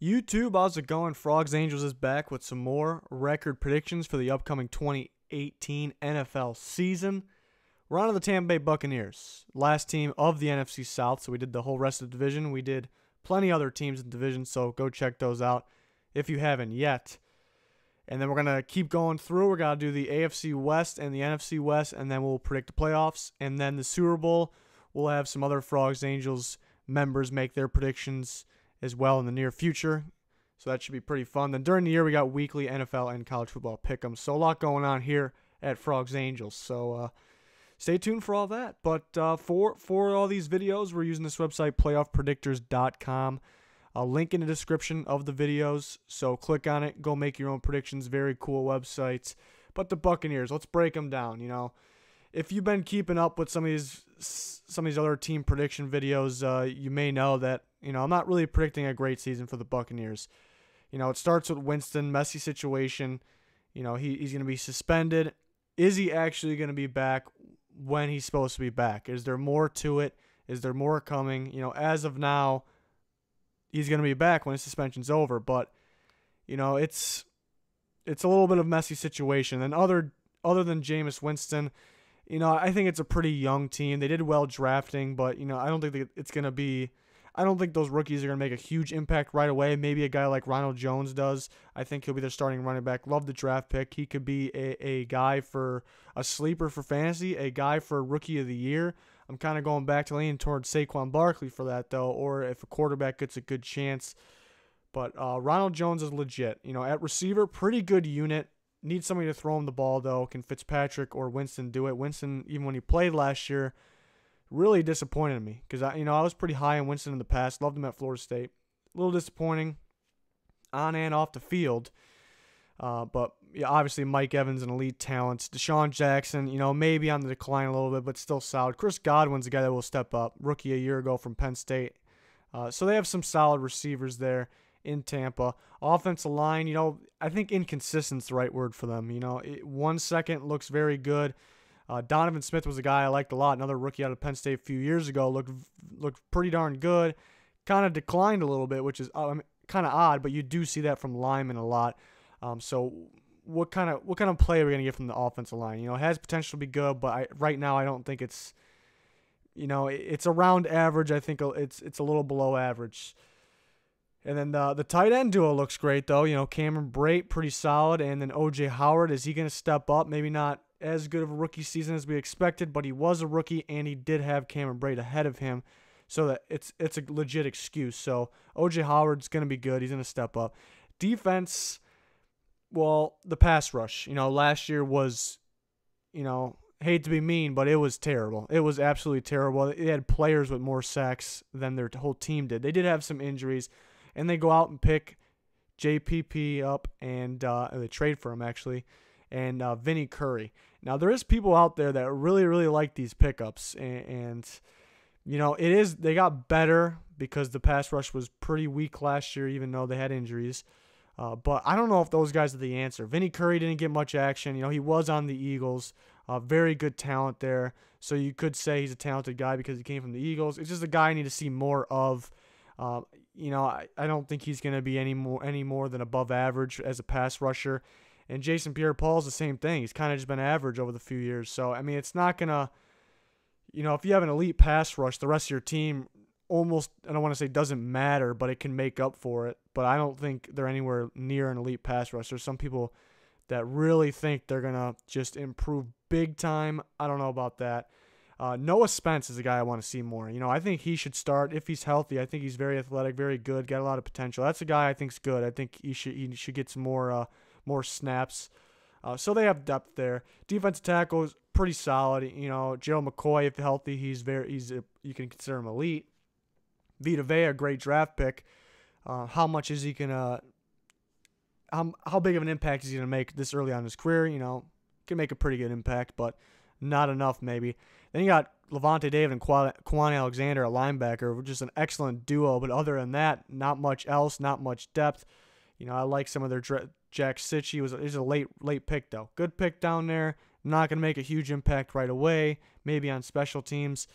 YouTube, how's it going? Frogs Angels is back with some more record predictions for the upcoming 2018 NFL season. We're on to the Tampa Bay Buccaneers, last team of the NFC South, so we did the whole rest of the division. We did plenty other teams in the division, so go check those out if you haven't yet. And then we're going to keep going through. We're going to do the AFC West and the NFC West, and then we'll predict the playoffs. And then the Super Bowl, we'll have some other Frogs Angels members make their predictions as well in the near future. So that should be pretty fun. Then during the year, we got weekly NFL and college football pick'ems. So a lot going on here at Frogs Angels. So stay tuned for all that. But for all these videos, we're using this website, playoffpredictors.com. A link in the description of the videos. So click on it. Go make your own predictions. Very cool websites. But the Buccaneers, let's break them down. You know, if you've been keeping up with some of these other team prediction videos, you may know that, you know, I'm not really predicting a great season for the Buccaneers. You know, it starts with Winston, messy situation. You know, he's going to be suspended. Is he actually going to be back when he's supposed to be back? Is there more to it? Is there more coming? You know, as of now, he's going to be back when his suspension's over. But, you know, it's a little bit of a messy situation. And other than Jameis Winston, you know, I think it's a pretty young team. They did well drafting, but, you know, I don't think it's going to be – I don't think those rookies are going to make a huge impact right away. Maybe a guy like Ronald Jones does. I think he'll be their starting running back. Love the draft pick. He could be a guy for a sleeper for fantasy, a guy for Rookie of the Year. I'm kind of going back to leaning towards Saquon Barkley for that, though, or if a quarterback gets a good chance. But Ronald Jones is legit. You know, at receiver, pretty good unit. Needs somebody to throw him the ball, though. Can Fitzpatrick or Winston do it? Winston, even when he played last year, really disappointed me because I was pretty high on Winston in the past. Loved him at Florida State. A little disappointing on and off the field. But yeah, obviously Mike Evans, an elite talent. Deshaun Jackson, you know, maybe on the decline a little bit, but still solid. Chris Godwin's a guy that will step up. Rookie a year ago from Penn State. So they have some solid receivers there in Tampa. Offensive line, you know, I think inconsistent's the right word for them. You know, 1 second looks very good. Donovan Smith was a guy I liked a lot. Another rookie out of Penn State a few years ago. Looked pretty darn good. Kind of declined a little bit, which is kind of odd, but you do see that from linemen a lot. So what kind of play are we going to get from the offensive line? You know, it has potential to be good, but right now I don't think it's, you know, it's around average. I think it's a little below average. And then the tight end duo looks great, though. You know, Cameron Brate, pretty solid. And then O.J. Howard, is he going to step up? Maybe not as good of a rookie season as we expected, but he was a rookie, and he did have Cameron Brate ahead of him, so that it's a legit excuse. So O.J. Howard's going to be good. He's going to step up. Defense, well, the pass rush. You know, last year was, you know, hate to be mean, but it was terrible. It was absolutely terrible. They had players with more sacks than their whole team did. They did have some injuries, and they go out and pick JPP up, and they trade for him, actually, and Vinny Curry. Now, there is people out there that really, really like these pickups, and you know, they got better because the pass rush was pretty weak last year, even though they had injuries. But I don't know if those guys are the answer. Vinny Curry didn't get much action. You know, he was on the Eagles. Very good talent there. So you could say he's a talented guy because he came from the Eagles. It's just a guy I need to see more of. You know, I don't think he's going to be any more than above average as a pass rusher. And Jason Pierre-Paul's the same thing. He's kind of just been average over the few years. So, I mean, it's not going to, you know, if you have an elite pass rush, the rest of your team almost, I don't want to say doesn't matter, but it can make up for it. But I don't think they're anywhere near an elite pass rush. There's some people that really think they're going to just improve big time. I don't know about that. Noah Spence is a guy I want to see more. You know, I think he should start if he's healthy. I think he's very athletic, very good, got a lot of potential. That's a guy I think's good. I think he should get some more snaps. So they have depth there. Defensive tackle is pretty solid. You know, Gerald McCoy, if healthy, you can consider him elite. Vita Vea, a great draft pick. How much is he gonna? How big of an impact is he gonna make this early on in his career? You know, can make a pretty good impact, but not enough maybe. Then you got Levante David and Quan Alexander, a linebacker, which is an excellent duo. But other than that, not much else, not much depth. You know, I like some of their Jack Sitchie is a late pick though. Good pick down there. Not going to make a huge impact right away. Maybe on special teams.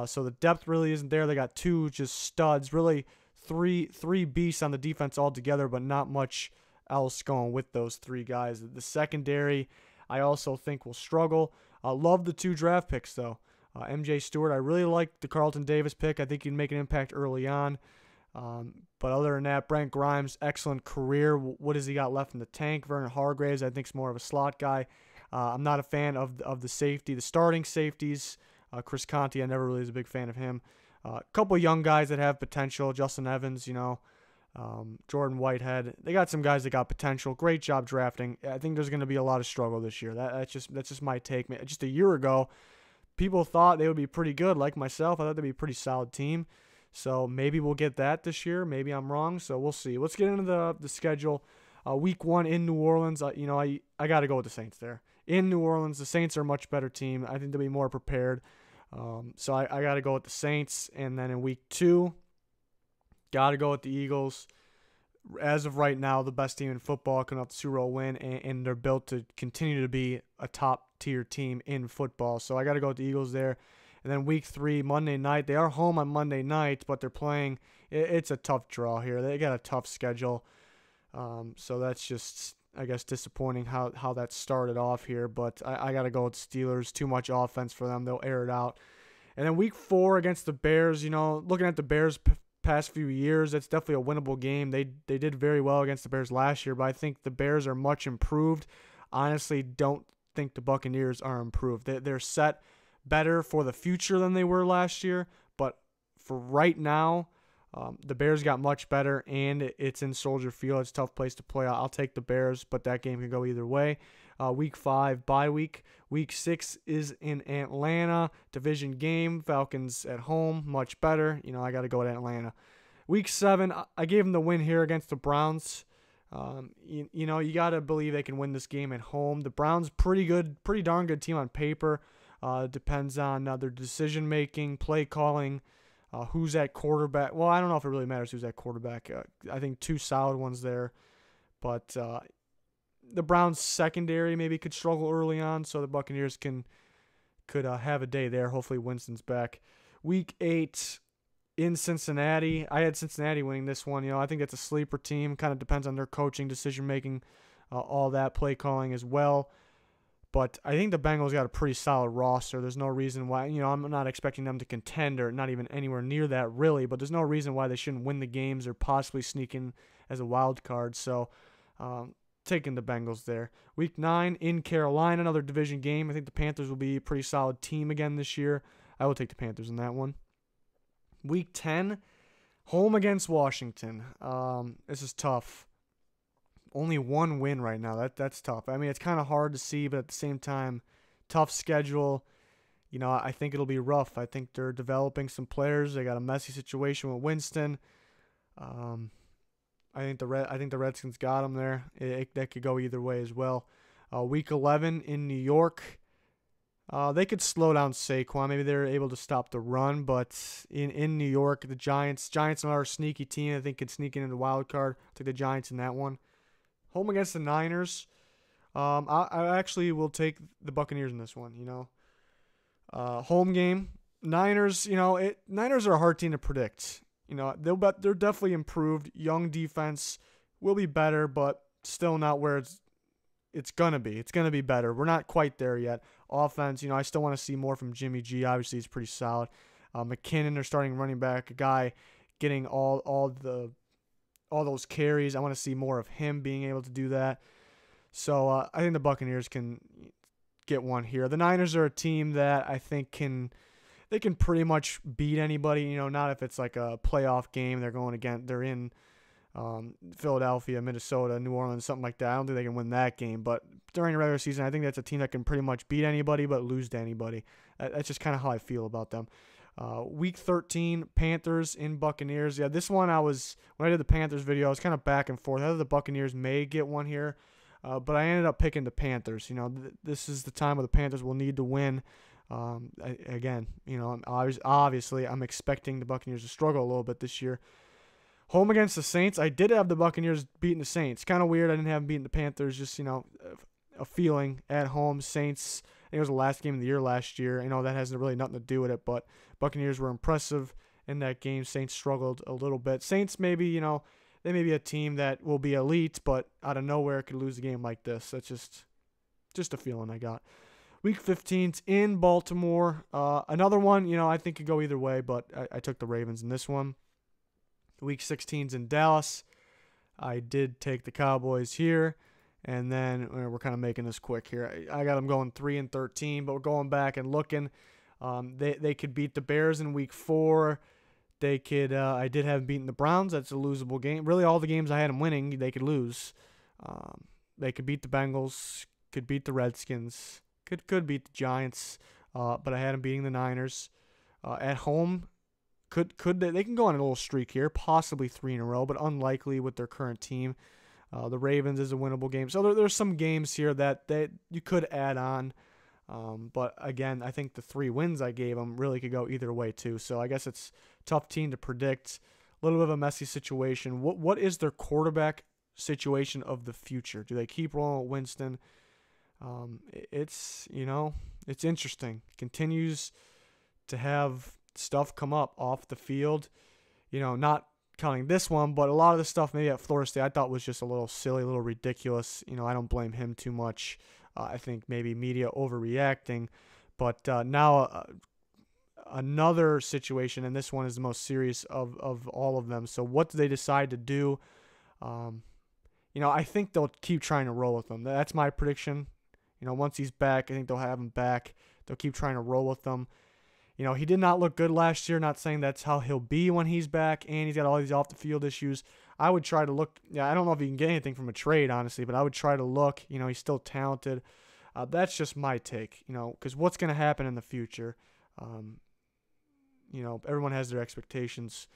So the depth really isn't there. They got two just studs. Really three beasts on the defense altogether, but not much else going with those three guys. The secondary, I also think will struggle. I love the 2 draft picks, though. MJ Stewart, I really like the Carlton Davis pick. I think he can make an impact early on. But other than that, Brent Grimes, excellent career. What has he got left in the tank? Vernon Hargreaves, I think, is more of a slot guy. I'm not a fan of the safety, the starting safeties. Chris Conte, I never really was a big fan of him. A couple young guys that have potential. Justin Evans, Jordan Whitehead. They got some guys that got potential. Great job drafting. I think there's going to be a lot of struggle this year. That's just my take. Just a year ago, people thought they would be pretty good. Like myself, I thought they'd be a pretty solid team. So maybe we'll get that this year. Maybe I'm wrong. So we'll see. Let's get into the schedule. Week 1 in New Orleans. I got to go with the Saints there. In New Orleans, the Saints are a much better team. I think they'll be more prepared. So I got to go with the Saints. And then in week 2, got to go with the Eagles. As of right now, the best team in football, coming off the Super Bowl win, and they're built to continue to be a top-tier team in football. So I got to go with the Eagles there. And then week 3, Monday night. They are home on Monday night, but they're playing. It's a tough draw here. They got a tough schedule. So that's just, I guess, disappointing how that started off here. But I got to go with Steelers. Too much offense for them. They'll air it out. And then week 4 against the Bears, looking at the Bears past few years, that's definitely a winnable game. They did very well against the Bears last year, but I think the Bears are much improved. Honestly, don't think the Buccaneers are improved. They're set better for the future than they were last year, but for right now, the Bears got much better, and it's in Soldier Field. It's a tough place to play. I'll take the Bears, but that game can go either way. Week 5, bye week. Week 6 is in Atlanta. Division game. Falcons at home. Much better. I got to go with Atlanta. Week 7, I gave them the win here against the Browns. You got to believe they can win this game at home. The Browns, pretty darn good team on paper. Depends on their decision-making, play calling, who's at quarterback. Well, I don't know if it really matters who's at quarterback. I think 2 solid ones there. But the Browns' secondary maybe could struggle early on, so the Buccaneers could have a day there. Hopefully Winston's back. Week 8 in Cincinnati. I had Cincinnati winning this one. I think it's a sleeper team. Kind of depends on their coaching, decision-making, all that, play calling as well. But I think the Bengals got a pretty solid roster. There's no reason why, I'm not expecting them to contend or not even anywhere near that really, but there's no reason why they shouldn't win the games or possibly sneak in as a wild card. So taking the Bengals there. Week 9 in Carolina, another division game. I think the Panthers will be a pretty solid team again this year. I will take the Panthers in that one. Week 10, home against Washington. This is tough. Only 1 win right now. That's tough. I mean, it's kind of hard to see, but at the same time, tough schedule. I think it'll be rough. I think they're developing some players. They got a messy situation with Winston. I think the Redskins got them there. That could go either way as well. Week 11 in New York. They could slow down Saquon. Maybe they're able to stop the run, but in New York, the Giants are a sneaky team. I think could sneak into the wild card. I'll take the Giants in that one. Home against the Niners. I actually will take the Buccaneers in this one. Home game. Niners. Niners are a hard team to predict. They're definitely improved. Young defense will be better, but still not where it's gonna be. It's gonna be better. We're not quite there yet. Offense. I still want to see more from Jimmy G. Obviously, he's pretty solid. McKinnon, their starting running back, a guy getting all those carries. I want to see more of him being able to do that. So I think the Buccaneers can get one here. The Niners are a team that I think can pretty much beat anybody. Not if it's like a playoff game. They're in Philadelphia, Minnesota, New Orleans, something like that. I don't think they can win that game. But during the regular season, I think that's a team that can pretty much beat anybody but lose to anybody. That's just kind of how I feel about them. Week 13, Panthers in Buccaneers. Yeah, this one when I did the Panthers video, I was kind of back and forth. I thought the Buccaneers may get one here, but I ended up picking the Panthers. This is the time where the Panthers will need to win. Obviously, I'm expecting the Buccaneers to struggle a little bit this year. Home against the Saints, I did have the Buccaneers beating the Saints. Kind of weird I didn't have them beating the Panthers, just, a feeling at home. Saints, I think it was the last game of the year last year. That has really nothing to do with it, but Buccaneers were impressive in that game. Saints struggled a little bit. Saints maybe, they may be a team that will be elite, but out of nowhere could lose a game like this. That's just a feeling I got. Week 15's in Baltimore. Another one, I think could go either way, but I took the Ravens in this one. Week 16's in Dallas. I did take the Cowboys here. And then we're kind of making this quick here. I got them going 3-13, but we're going back and looking. They could beat the Bears in week 4. They could. I did have them beating the Browns. That's a losable game. Really, all the games I had them winning, they could lose. They could beat the Bengals. Could beat the Redskins. Could beat the Giants. But I had them beating the Niners at home. Could they can go on a little streak here, possibly 3 in a row, but unlikely with their current team. The Ravens is a winnable game. So there's some games here that you could add on. But again, I think the 3 wins I gave them really could go either way too. So I guess it's a tough team to predict. A little bit of a messy situation. What is their quarterback situation of the future? Do they keep rolling with Winston? It's interesting. Continues to have stuff come up off the field. Not counting this one, but a lot of the stuff maybe at Florida State I thought was just a little silly, a little ridiculous. I don't blame him too much. I think maybe media overreacting. But now another situation, and this one is the most serious of all of them. So what do they decide to do? I think they'll keep trying to roll with him. That's my prediction. Once he's back, I think they'll have him back. They'll keep trying to roll with him. He did not look good last year. Not saying that's how he'll be when he's back, and he's got all these off-the-field issues. I would try to look. I don't know if he can get anything from a trade, honestly, but I would try to look. He's still talented. That's just my take, because what's going to happen in the future? Everyone has their expectations,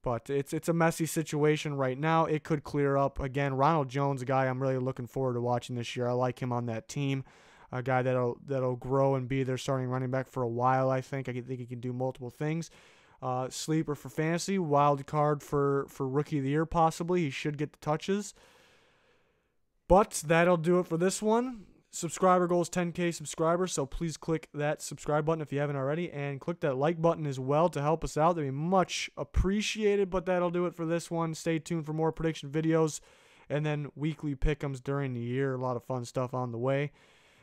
but it's a messy situation right now. It could clear up. Again, Ronald Jones, a guy I'm really looking forward to watching this year. I like him on that team. A guy that'll grow and be their starting running back for a while, I think. I think he can do multiple things. Sleeper for fantasy, wild card for rookie of the year possibly. He should get the touches. But that'll do it for this one. Subscriber goal is 10K subscribers, so please click that subscribe button if you haven't already, and click that like button as well to help us out. That'd be much appreciated, but that'll do it for this one. Stay tuned for more prediction videos, and then weekly pick'ems during the year. A lot of fun stuff on the way.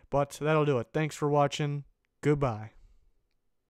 But that'll do it. Thanks for watching. Goodbye.